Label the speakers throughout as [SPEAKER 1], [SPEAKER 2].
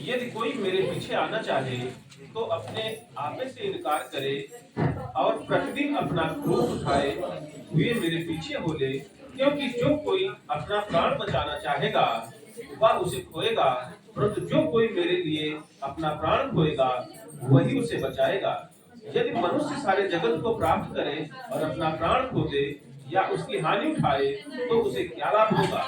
[SPEAKER 1] यदि कोई मेरे पीछे आना चाहे तो अपने आपे से इनकार करे और प्रतिदिन अपना क्रूस उठाए वे मेरे पीछे हो ले। क्योंकि जो कोई अपना प्राण बचाना चाहेगा वह उसे खोएगा, परंतु जो कोई मेरे लिए अपना प्राण खोएगा वही उसे बचाएगा। यदि मनुष्य सारे जगत को प्राप्त करे और अपना प्राण खो दे या उसकी हानि उठाए तो उसे क्या लाभ होगा।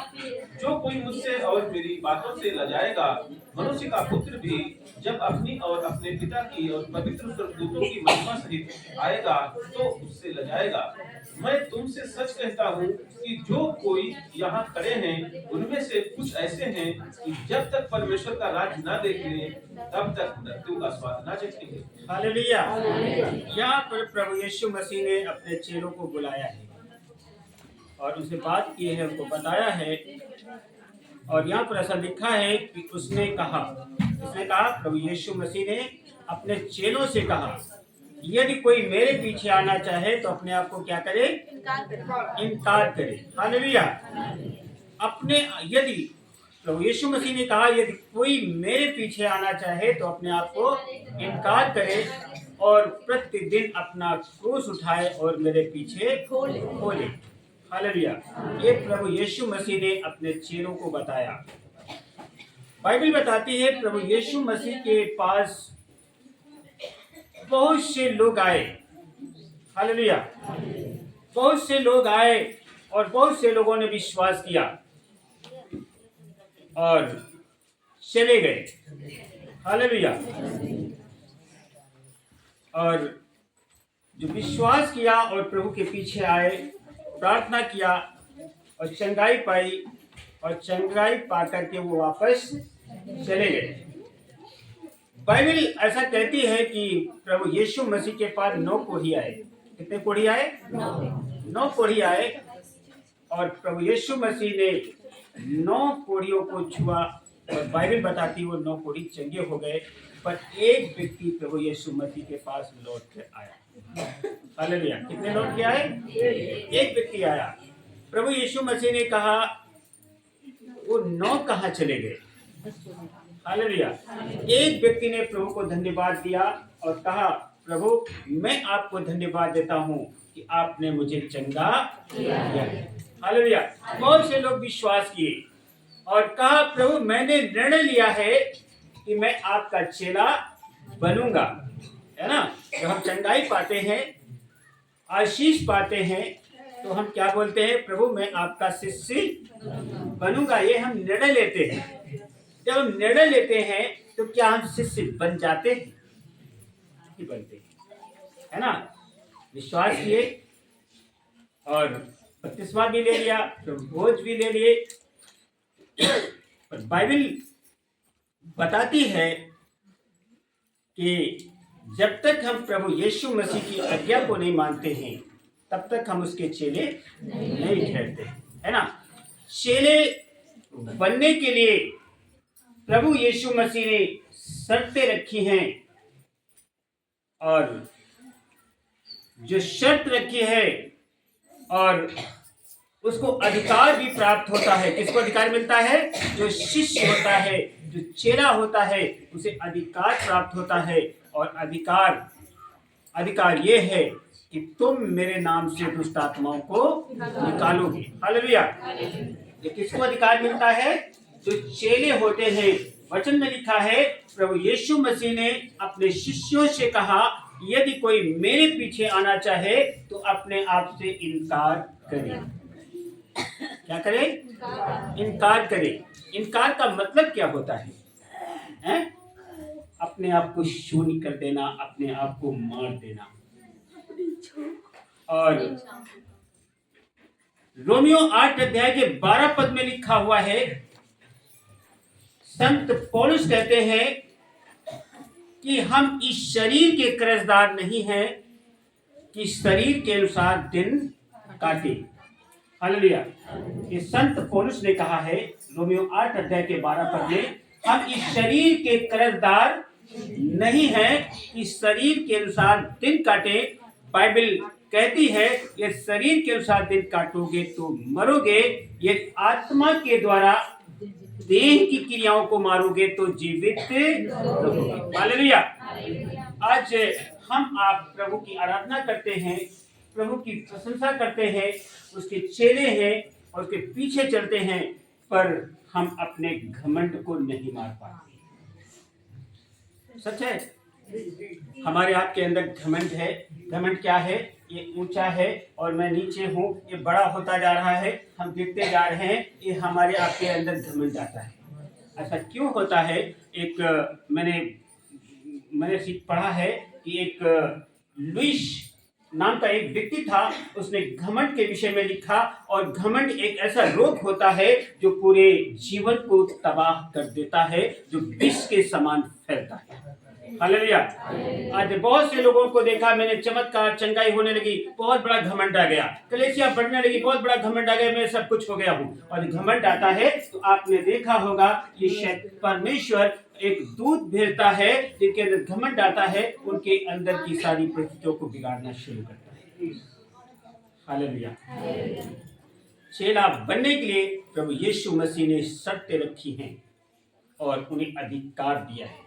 [SPEAKER 1] जो कोई मुझसे और मेरी बातों से लजाएगा, मनुष्य का पुत्र भी जब अपनी और अपने पिता की और पवित्र स्वर्गदूतों की महिमा सहित आएगा तो उससे लजाएगा। मैं तुमसे सच कहता हूँ कि जो कोई यहाँ खड़े हैं उनमें से कुछ ऐसे हैं कि जब तक परमेश्वर का राज्य न देख लें तब तक मृत्यु का स्वाद न चखेंगे।
[SPEAKER 2] हालेलुया। यहाँ पर प्रभु यीशु मसीह ने अपने चेलों को बुलाया है और उनसे बात की है, उनको बताया है। और यहाँ पर ऐसा लिखा है कि उसने कहा, प्रभु यीशु मसीह ने अपने चेलों से कहा, यदि कोई मेरे पीछे आना चाहे तो अपने आप को क्या करे? इनकार करे। हालेलुया। यदि प्रभु यीशु मसीह ने कहा यदि कोई मेरे पीछे आना चाहे तो अपने आप को इनकार करे और प्रतिदिन अपना क्रूस उठाए और मेरे पीछे खोले। हालेलुया। ये प्रभु यीशु मसीह ने अपने चेलों को बताया। बाइबल बताती है प्रभु यीशु मसीह के पास बहुत से लोग आए। हालेलुया। बहुत से लोग आए और बहुत से लोगों ने विश्वास किया और चले गए। हालेलुया। और जो विश्वास किया और प्रभु के पीछे आए, प्रार्थना किया और चंगाई पाई और चंगाई पा करके वो वापस चले गए। बाइबल ऐसा कहती है कि प्रभु यीशु मसीह के पास 9 कोढ़ी आए। कितने कोढ़ी आए? 9 कोढ़ी आए। और प्रभु यीशु मसीह ने 9 कोढ़ियों को छुआ और बाइबल बताती वो 9 कोढ़ी चंगे हो गए। पर एक व्यक्ति प्रभु यीशु मसीह के पास लौट कर आया। हालेलुया। कितने लौट के आए? एक व्यक्ति आया। प्रभु यीशु मसीह ने कहा वो 9 कहाँ चले गए? हालेलुया। एक व्यक्ति ने प्रभु को धन्यवाद दिया और कहा, प्रभु मैं आपको धन्यवाद देता हूँ कि आपने मुझे चंगा किया है। हालेलुया। बहुत से लोग विश्वास किए और कहा, प्रभु मैंने निर्णय लिया है कि मैं आपका चेला बनूंगा। है ना? जब हम चंगाई पाते हैं, आशीष पाते हैं, तो हम क्या बोलते हैं? प्रभु मैं आपका शिष्य बनूंगा। ये हम निर्णय लेते हैं। जब हम निर्णय लेते हैं तो क्या हम शिष्य बन जाते हैं? नहीं बनते, है ना? विश्वास किए और बपतिस्मा भी ले लिया, भोज भी ले लिए। पर बाइबल बताती है कि जब तक हम प्रभु यीशु मसीह की आज्ञा को नहीं मानते हैं तब तक हम उसके चेले नहीं ठहरते, है ना? चेले बनने के लिए प्रभु यीशु मसीह ने शर्तें रखी हैं और जो शर्त रखी है और उसको अधिकार भी प्राप्त होता है। किसको अधिकार मिलता है? जो शिष्य होता है, जो चेला होता है, उसे अधिकार प्राप्त होता है। और अधिकार ये है कि तुम मेरे नाम से दुष्ट आत्माओं को निकालोगे। हालेलुया। ये किसको अधिकार मिलता है? जो चेले होते हैं। वचन में लिखा है प्रभु यीशु मसीह ने अपने शिष्यों से कहा, यदि कोई मेरे पीछे आना चाहे तो अपने आप से इनकार करे। क्या करे? इनकार करे। इनकार का मतलब क्या होता है? अपने आप को शून्य कर देना, अपने आप को मार देना। और रोमियो 8 अध्याय के 12 पद में लिखा हुआ है, संत पौलुस कहते हैं कि हम इस शरीर के कर्जदार नहीं हैं कि शरीर के अनुसार दिन काटे। हालेलुया। ये संत पौलुस ने कहा है रोमियो 8 अध्याय के 12 पद में, हम इस शरीर के कर्जदार नहीं हैं कि शरीर के अनुसार दिन काटे। बाइबल कहती है ये शरीर के अनुसार दिन काटोगे तो मरोगे, ये आत्मा के द्वारा देह की क्रियाओं को मारोगे तो जीवित रहोगे। हालेलुया। आज हम आप प्रभु की आराधना करते हैं, प्रभु की प्रशंसा करते हैं, उसके चेले हैं और उसके पीछे चलते हैं, पर हम अपने घमंड को नहीं मार पाते। सच है, हमारे आपके अंदर घमंड है। घमंड क्या है? ये ऊंचा है और मैं नीचे हूँ, ये बड़ा होता जा रहा है, हम गिरते जा रहे हैं, ये हमारे आपके अंदर घमंड आता है। ऐसा क्यों होता है? एक मैंने पढ़ा है कि एक लुइस नाम का एक व्यक्ति था, उसने घमंड के विषय में लिखा, और घमंड एक ऐसा रोग होता है जो पूरे जीवन को तबाह कर देता है, जो विष के समान फैलता है। हालेलुया। आज बहुत से लोगों को देखा मैंने, चमत्कार, चंगाई होने लगी, बहुत बड़ा घमंड आ गया, कलीसिया बढ़ने लगी, बहुत बड़ा घमंड आ गया, मैं सब कुछ हो गया हूँ। और घमंड आता है तो आपने देखा होगा कि शायद परमेश्वर एक दूत भेजता है, जिनके अंदर घमंड आता है, उनके अंदर की सारी परिस्थितियों को बिगाड़ना शुरू करता है। हालेलुया। चेला बनने के लिए प्रभु यीशु मसीह ने शर्तें रखी हैं और उन्हें अधिकार दिया है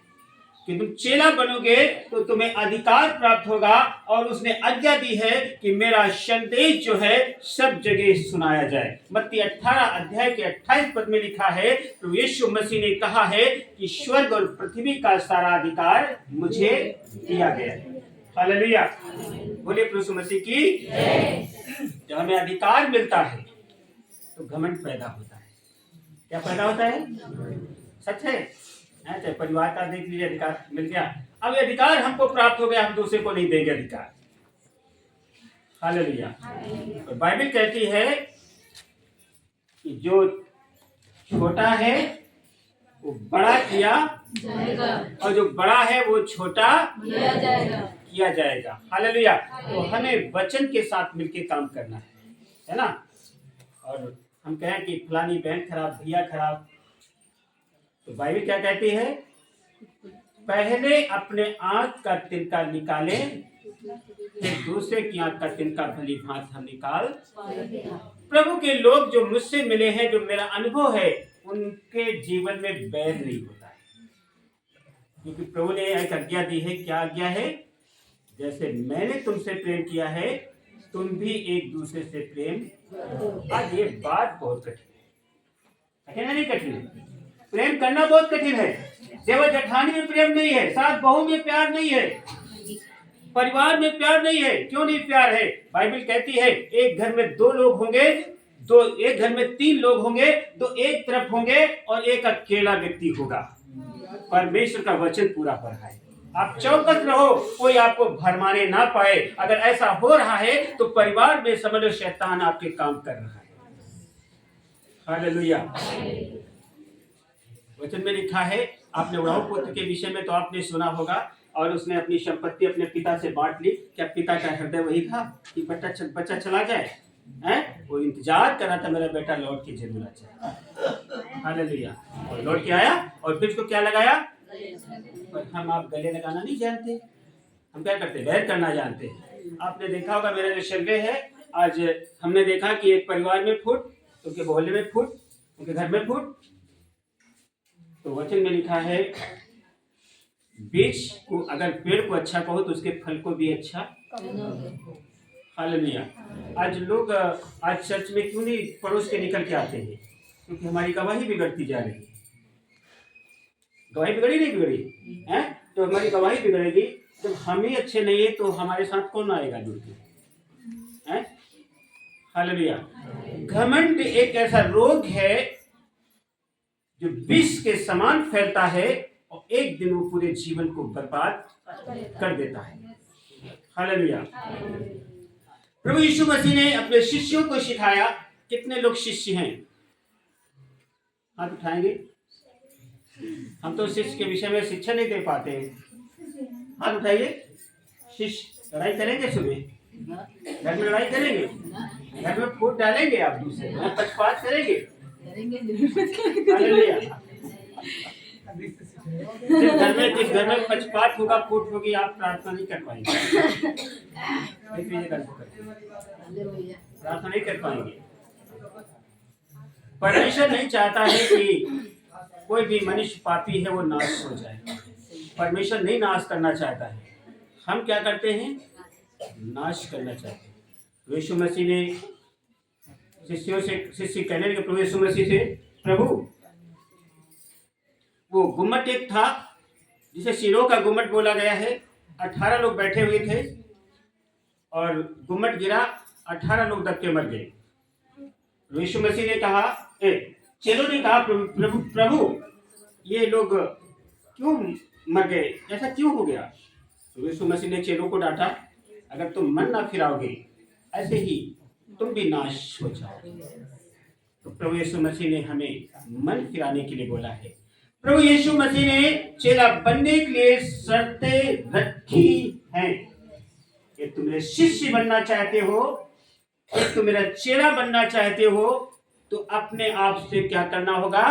[SPEAKER 2] कि तुम चेला बनोगे तो तुम्हें अधिकार प्राप्त होगा, और उसने आज्ञा दी है कि मेरा संदेश जो है सब जगह सुनाया जाए। मत्ती 18 अध्याय के 28 पद में लिखा है, तो यीशु मसीह ने कहा है कि स्वर्ग और पृथ्वी का सारा अधिकार मुझे दिया गया है। हालेलुया। बोले प्रभु यीशु मसीह की। जब हमें अधिकार मिलता है तो घमंड पैदा होता है। क्या पैदा होता है? सच है। चाहे परिवार का देख लीजिए, अधिकार मिल गया, अब अधिकार हमको प्राप्त हो गया, हम दूसरे को नहीं देंगे अधिकार। हालेलुया। तो बाइबल कहती है कि जो छोटा है वो बड़ा किया जाएगा, और जो बड़ा है वो छोटा किया जाएगा। हालेलुया। तो हमें वचन के साथ मिलके काम करना है ना। और हम कहें कि फलानी बहन खराब, भैया खराब, तो बाइबल क्या कहती है? पहले अपने आंख का तिनका निकालें, फिर दूसरे की आंख का तिनका भली भांति हम निकाल। प्रभु के लोग जो मुझसे मिले हैं, जो मेरा अनुभव है, उनके जीवन में बैर नहीं होता है, क्योंकि प्रभु ने एक आज्ञा दी है। क्या आज्ञा है? जैसे मैंने तुमसे प्रेम किया है, तुम भी एक दूसरे से प्रेम। आज ये बात बहुत कठिन है नहीं कठिन? प्रेम करना बहुत कठिन है। जेवर जेठानी में प्रेम नहीं है, सास बहू में प्यार नहीं है, परिवार में प्यार नहीं है। क्यों नहीं प्यार है? बाइबल कहती है एक घर में दो लोग होंगे, एक घर में तीन लोग होंगे, दो एक तरफ होंगे और एक अकेला व्यक्ति होगा। परमेश्वर का वचन पूरा हो रहा है। आप चौकस रहो, कोई आपको भरमाने ना पाए। अगर ऐसा हो रहा है तो परिवार में समझ लो शैतान आपके काम कर रहा है। हालेलुया। वचन में लिखा है, आपने उड़ाऊ पुत्र के विषय में तो आपने सुना होगा, और उसने अपनी संपत्ति अपने पिता से बांट ली। क्या पिता का हृदय वही था कि बच्चा चला जाए? हैं? वो इंतजार कर रहा था, मेरा बेटा लौट के जरूर आ जाए। हालेलुया। और लौट के आया, और फिर उसको क्या लगाया? पर हम आप गले लगाना नहीं जानते, हम क्या करते? बैर करना जानते। आपने देखा होगा, मेरा जो सर्वे है, आज हमने देखा कि एक परिवार में फूट, उनके मोहल्ले में फूट, उनके घर में फूट। तो वचन में लिखा है, बीज को अगर पेड़ को अच्छा कहो तो उसके फल को भी अच्छा। हालेलुया। आज लोग आज चर्च में क्यों नहीं पड़ोस के निकल के आते हैं? क्योंकि हमारी गवाही बिगड़ती जा रही है। गवाही बिगड़ी नहीं बिगड़ी है? तो हमारी गवाही बिगड़ेगी। जब हम ही अच्छे नहीं है तो हमारे साथ कौन आएगा जुड़ के? हालेलुया। घमंड एक ऐसा रोग है जो विष के समान फैलता है, और एक दिन वो पूरे जीवन को बर्बाद कर देता है। हालेलुया। प्रभु यीशु मसीह ने अपने शिष्यों को सिखाया। कितने लोग शिष्य हैं? हाथ उठाएंगे। हम तो शिष्य के विषय में शिक्षा नहीं दे पाते हैं। हाथ उठाइए। शिष्य लड़ाई करेंगे? सुबह घर में लड़ाई करेंगे? घर में फूट डालेंगे? आप दूसरे पक्षपात करेंगे? जिस घर में पक्षपात होगा, फूट होगी, आप प्रार्थना नहीं कर पाएंगे। प्रार्थना नहीं कर पाएंगे। परमेश्वर नहीं चाहता है कि कोई भी मनुष्य पापी है वो नाश हो जाए। परमेश्वर नहीं नाश करना चाहता है, हम क्या करते हैं, नाश करना चाहते हैं। यीशु मसीह ने शिष्य कहने लगे प्रभु यीशु मसीह से, प्रभु वो गुम्मट एक था जिसे सिलो का गुम्मट बोला गया है, 18 लोग बैठे हुए थे और गुम्मट गिरा, 18 लोग दब के मर गए। यीशु मसीह ने कहा, चेलों ने कहा, प्रभु प्रभु ये लोग क्यों मर गए, ऐसा क्यों हो गया? तो यीशु मसीह ने चेलों को डांटा, अगर तुम मन ना फिराओगे ऐसे ही तुम भी नाश हो जाओगे। तो प्रभु यीशु मसीह ने हमें मन फिराने के लिए बोला है। प्रभु यीशु मसीह ने चेला बनने के लिए शर्तें रखी हैं कि तुम मेरे शिष्य बनना चाहते हो, कि तुम मेरा चेला बनना चाहते हो, तो अपने आप से क्या करना होगा,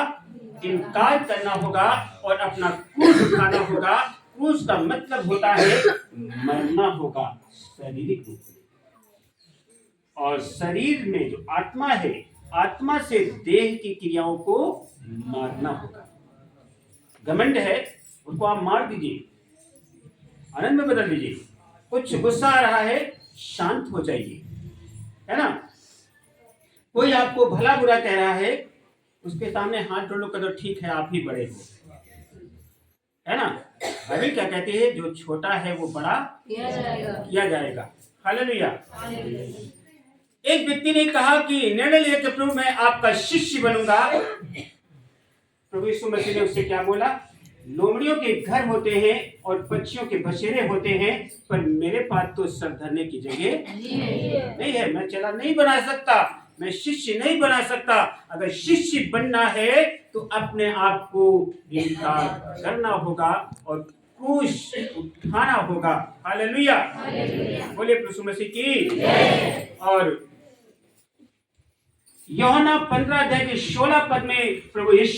[SPEAKER 2] इनकार करना होगा और अपना क्रूस उठाना होगा। क्रूस का मतलब होता है मरना होगा शारीरिक रूप से, और शरीर में जो आत्मा है, आत्मा से देह की क्रियाओं को मारना होगा। घमंड है उसको आप मार दीजिए, आनंद में बदल दीजिए। कुछ गुस्सा आ रहा है, शांत हो जाइए, है ना। कोई आपको भला बुरा कह रहा है, उसके सामने हाथ जोड़ लो, कदो ठीक है आप ही बड़े हो, है ना। बाइबल क्या कहती है, जो छोटा है वो बड़ा किया जाएगा। हालेलुया। एक व्यक्ति ने कहा कि निर्णय लिया कि प्रभु मैं आपका शिष्य बनूंगा। प्रभु यीशु मसीह ने उससे क्या बोला, लोमड़ियों के घर होते हैं और पक्षियों के बसेरे होते हैं, पर मेरे पास तो सर धरने की जगह नहीं है। मैं चेला नहीं बना सकता, मैं शिष्य नहीं बना सकता। अगर शिष्य बनना है तो अपने आप को इनकार करना होगा और क्रूस उठाना होगा। हालेलुया, बोले प्रभु मसीह की। और यूहन्ना 15 अध्याय के 16 पद में प्रभु यीशु